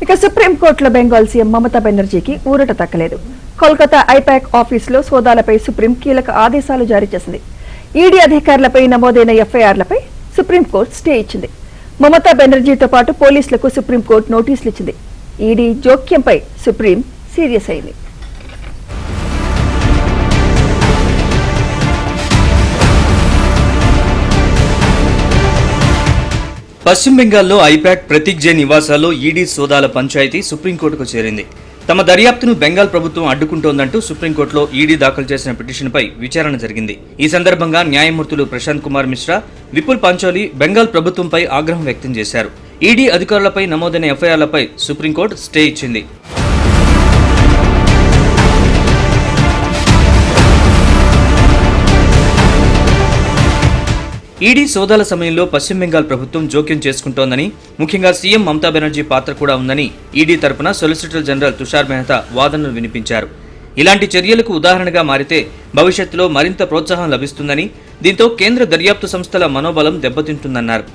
ఇక సుప్రీంకోర్టులో బెంగాల్ సీఎం మమతా బెనర్జీకి ఊరట తక్కలేదు. కోల్కతా ఐపాక్ ఆఫీసులో సోదాలపై సుప్రీం కీలక ఆదేశాలు జారీ చేసింది. ఈడీ అధికారులపై నమోదైన ఎఫ్ఐఆర్లపై సుప్రీంకోర్టు స్టే ఇచ్చింది. మమతా బెనర్జీతో పాటు పోలీసులకు సుప్రీంకోర్టు నోటీసులు ఇచ్చింది. ఈడీ జోక్యంపై సుప్రీం సీరియస్ అయింది. పశ్చిమ బెంగాల్లో ఐపాక్ ప్రతీక్ జైన్ నివాసాల్లో ఈడీ సోదాల పంచాయతీ సుప్రీంకోర్టుకు చేరింది. తమ దర్యాప్తును బెంగాల్ ప్రభుత్వం అడ్డుకుంటోందంటూ సుప్రీంకోర్టులో ఈడీ దాఖలు చేసిన పిటిషన్పై విచారణ జరిగింది. ఈ సందర్భంగా న్యాయమూర్తులు ప్రశాంత్ కుమార్ మిశ్రా, విపుల్ పంచోలి బెంగాల్ ప్రభుత్వంపై ఆగ్రహం వ్యక్తం చేశారు. ఈడీ అధికారులపై నమోదైన ఎఫ్ఐఆర్లపై సుప్రీంకోర్టు స్టే ఇచ్చింది. ఈడీ సోదాల సమయంలో పశ్చిమ బెంగాల్ ప్రభుత్వం జోక్యం చేసుకుంటోందని, ముఖ్యంగా సీఎం మమతా బెనర్జీ పాత్ర కూడా ఉందని ఈడీ తరపున సొలిసిటర్ జనరల్ తుషార్ మెహతా వాదనలు వినిపించారు. ఇలాంటి చర్యలకు ఉదాహరణగా మారితే భవిష్యత్తులో మరింత ప్రోత్సాహం లభిస్తుందని, దీంతో కేంద్ర దర్యాప్తు సంస్థల మనోబలం దెబ్బతింటుందన్నారు.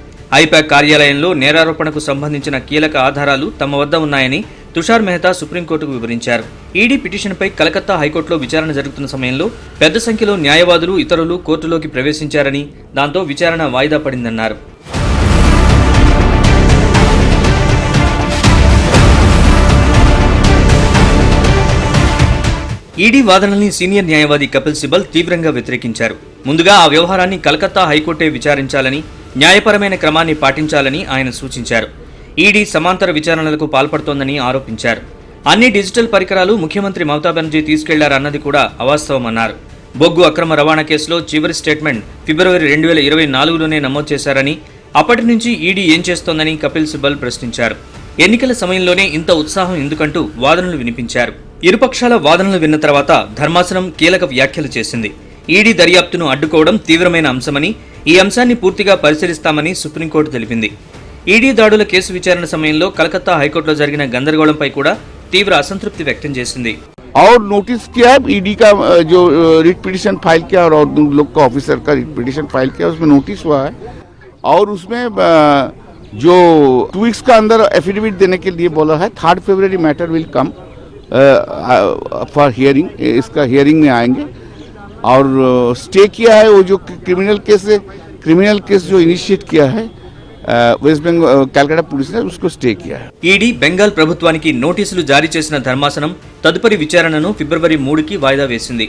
ఐపాక్ కార్యాలయంలో నేరారోపణకు సంబంధించిన కీలక ఆధారాలు తమ వద్ద ఉన్నాయని తుషార్ మెహతా సుప్రీంకోర్టుకు వివరించారు. ఈడీ పిటిషన్పై కలకత్తా హైకోర్టులో విచారణ జరుగుతున్న సమయంలో పెద్ద సంఖ్యలో న్యాయవాదులు, ఇతరులు కోర్టులోకి ప్రవేశించారని, దాంతో విచారణ వాయిదా పడిందన్నారు. ఈడీ వాదనల్ని సీనియర్ న్యాయవాది కపిల్ సిబల్ తీవ్రంగా వ్యతిరేకించారు. ముందుగా ఆ వ్యవహారాన్ని కలకత్తా హైకోర్టే విచారించాలని, న్యాయపరమైన క్రమాన్ని పాటించాలని ఆయన సూచించారు. ఈడీ సమాంతర విచారణలకు పాల్పడుతోందని ఆరోపించారు. అన్ని డిజిటల్ పరికరాలు ముఖ్యమంత్రి మమతా బెనర్జీ తీసుకెళ్లారన్నది కూడా అవాస్తవమన్నారు. బొగ్గు అక్రమ రవాణా కేసులో చివరి స్టేట్మెంట్ ఫిబ్రవరి 2024లోనే నమోదు చేశారని, అప్పటి నుంచి ఈడీ ఏం చేస్తోందని కపిల్ సిబల్ ప్రశ్నించారు. ఎన్నికల సమయంలోనే ఇంత ఉత్సాహం ఎందుకంటూ వాదనలు వినిపించారు. ఇరుపక్షాల వాదనలు విన్న తర్వాత ధర్మాసనం కీలక వ్యాఖ్యలు చేసింది. ఈడీ దర్యాప్తును అడ్డుకోవడం తీవ్రమైన అంశమని, ఈ అంశాన్ని పూర్తిగా పరిశీలిస్తామని సుప్రీంకోర్టు తెలిపింది. ఈడీ దాడుల కేసు విచారణ సమయంలో కలకత్తా హైకోర్టులో జరిగిన గందరగోళంపై కూడా తీవ్ర అసంతృప్తి వ్యక్తం చేసింది. और नोटिस किया है ईडी का जो रिट पिटिशन फाइल किया और लोग का ऑफिसर का रिट पिटिशन फाइल किया, उसमें नोटिस हुआ है और उसमें जो 2 वीक्स का अंदर एफिडेविट देने के लिए बोला है. 3 February matter will come for hearing, इसका हियरिंग में आएंगे. और स्टे किया है वो जो क्रिमिनल केस जो इनिशिएट किया है వెస్ట్ బెంగాల్ కలకత్తా పోలీస్ उसको స్టే किया है. ఈడీ బెంగాల్ ప్రభుత్వానికి నోటీసులు జారీ చేసిన ధర్మాసనం తదుపరి విచారణను ఫిబ్రవరి 3కి వాయిదా వేసింది.